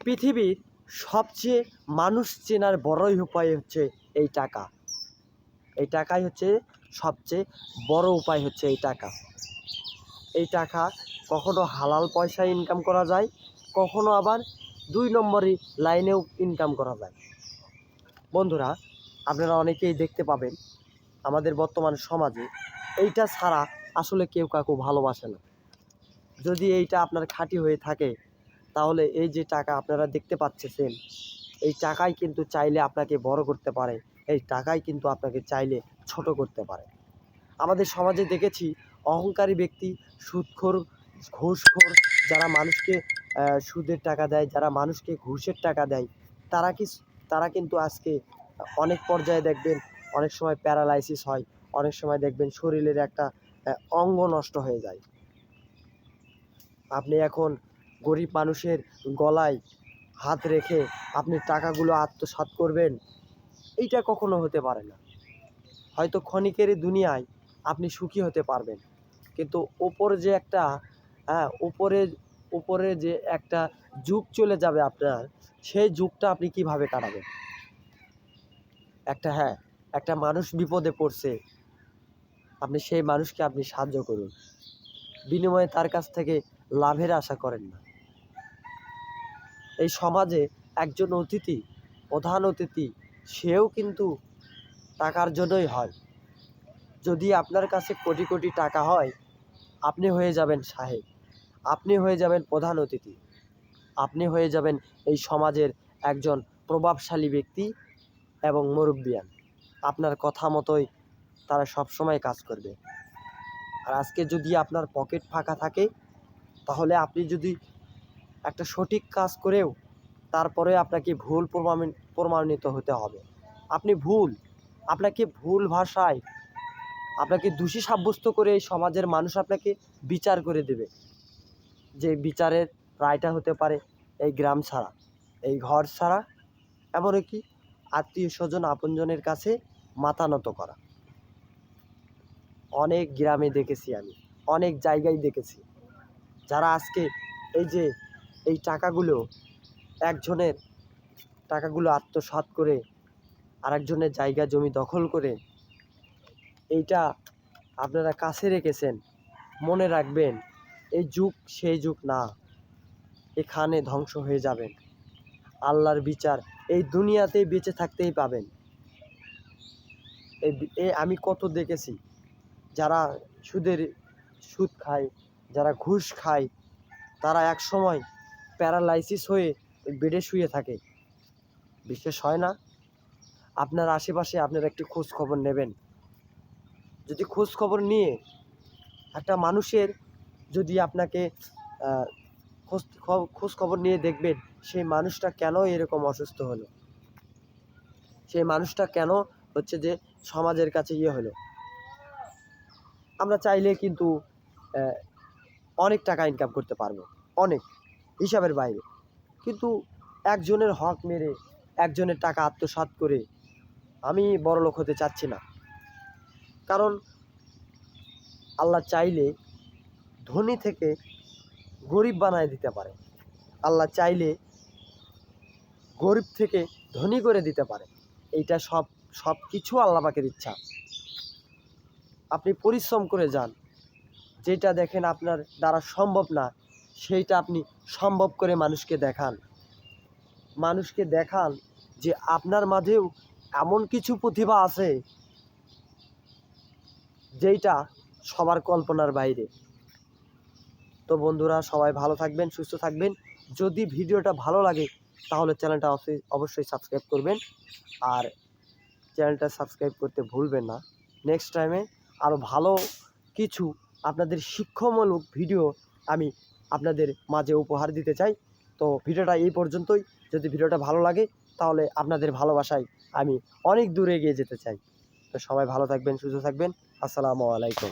পৃথিবীর সবচেয়ে মানুষ চেনার বড়ই উপায় হচ্ছে এই টাকা। এই টাকাই হচ্ছে সবচেয়ে বড় উপায় হচ্ছে এই টাকা। এই টাকা কখনো হালাল পয়সায় ইনকাম করা যায়, কখনো আবার 2 নম্বরি লাইনেও ইনকাম করা যায়। বন্ধুরা, আপনারা অনেকেই দেখতে পাবেন আমাদের বর্তমান সমাজে এইটা ছাড়া আসলে কেউ কাউকে ভালোবাসে না। যদি এইটা আপনার খাঁটি হয়ে থাকে তাহলে এই যে টাকা আপনারা দেখতে পাচ্ছেন, এই টাকাই কিন্তু চাইলে আপনাকে বড় করতে পারে, এই টাকাই কিন্তু আপনাকে চাইলে ছোট করতে পারে। আমাদের সমাজে দেখেছি অহংকারী ব্যক্তি, সুদখোর, ঘুষখোর, যারা মানুষকে সুদের টাকা দেয়, যারা মানুষকে ঘুষের টাকা দেয়, তারা কিন্তু আজকে অনেক পর্যায়ে দেখবেন অনেক সময় প্যারালাইসিস হয়, অনেক সময় দেখবেন শরীরের একটা অঙ্গ নষ্ট হয়ে যায়। আপনি এখন গরিব মানুষের গলায় হাত রেখে আপনি টাকাগুলো আত্মসাৎ করবেন, এইটা কখনো হতে পারে না। হয়তো ক্ষণিকের দুনিয়ায় আপনি সুখী হতে পারবেন, কিন্তু ওপরে যে একটা উপরে যে একটা যুগ চলে যাবে আপনার, সেই যুগটা আপনি কিভাবে কাটাবেন? একটা মানুষ বিপদে পড়ছে, আপনি সেই মানুষকে আপনি সাহায্য করুন, বিনিময়ে তার কাছ থেকে লাভের আশা করেন না। এই সমাজে একজন অতিথি, প্রধান অতিথি, সেও কিন্তু টাকার জন্যই হয়। যদি আপনার কাছে কোটি কোটি টাকা হয়, আপনি হয়ে যাবেন সাহেব, আপনি হয়ে যাবেন প্রধান অতিথি, আপনি হয়ে যাবেন এই সমাজের একজন প্রভাবশালী ব্যক্তি এবং মুরব্বিয়ান। আপনার কথা মতোই তারা সবসময় কাজ করবে। আর আজকে যদি আপনার পকেট ফাঁকা থাকে, তাহলে আপনি যদি একটা সঠিক কাজ করেও তারপরে আপনাকে ভুল প্রমাণিত হতে হবে। আপনাকে ভুল ভাষায় আপনাকে দোষী সাব্যস্ত করে এই সমাজের মানুষ আপনাকে বিচার করে দেবে, যে বিচারের রায়টা হতে পারে এই গ্রাম ছাড়া, এই ঘর ছাড়া, এমনকি আত্মীয় স্বজন আপনজনের কাছে মাথা নত করা। অনেক গ্রামে দেখেছি আমি, অনেক জায়গায় দেখেছি, যারা আজকে এই টাকাগুলো আত্মসাৎ করে আরেকজনের জায়গা জমি দখল করে এইটা আপনারা কাছে রেখেছেন। মনে রাখবেন, এই যুগ সেই যুগ না, এখানে ধ্বংস হয়ে যাবেন। আল্লাহর বিচার এই দুনিয়াতেই বেঁচে থাকতেই পাবেন। আমি কত দেখেছি, যারা সুদ খায়, যারা ঘুষ খায়, তারা এক সময় প্যারালাইসিস হয়ে বেডে শুয়ে থাকে। বিশ্বাস হয় না? আপনার আশেপাশে আপনারা একটু খোঁজ খবর নেবেন। যদি খোঁজ খবর নিয়ে একটা মানুষের যদি আপনাকে খোঁজ খবর নিয়ে দেখবেন সেই মানুষটা কেন এরকম অসুস্থ হলো, সেই মানুষটা কেন হচ্ছে যে সমাজের কাছে হলো। আমরা চাইলে কিন্তু অনেক টাকা ইনকাম করতে পারবো, অনেক, হিসাবের বাইরে। কিন্তু একজনের হক মেরে, একজনের টাকা আত্মসাৎ করে আমি বড়লোক হতে চাচ্ছি না। কারণ আল্লাহ চাইলে ধনী থেকে গরিব বানায় দিতে পারে, আল্লাহ চাইলে গরিব থেকে ধনী করে দিতে পারে। এইটা সব কিছু আল্লাহ পাকের ইচ্ছা। আপনি পরিশ্রম করে যান, যেটা দেখেন আপনার দ্বারা সম্ভব না, সেইটা আপনি সম্ভব করে মানুষকে দেখান যে আপনার মাঝেও এমন কিছু প্রতিভা আছে যেইটা সবার কল্পনার বাইরে। তো বন্ধুরা, সবাই ভালো থাকবেন, সুস্থ থাকবেন। যদি ভিডিওটা ভালো লাগে তাহলে চ্যানেলটা অবশ্যই সাবস্ক্রাইব করবেন, আর চ্যানেলটা সাবস্ক্রাইব করতে ভুলবেন না। নেক্সট টাইমে আরও ভালো কিছু আপনাদের শিক্ষামূলক ভিডিও আমি আপনাদের মাঝে উপহার দিতে চাই। তো ভিডিওটা এই পর্যন্তই। যদি ভিডিওটা ভালো লাগে তাহলে আপনাদের ভালোবাসায় আমি অনেক দূরে এগিয়ে যেতে চাই। তো সবাই ভালো থাকবেন, সুস্থ থাকবেন। আসসালামু আলাইকুম।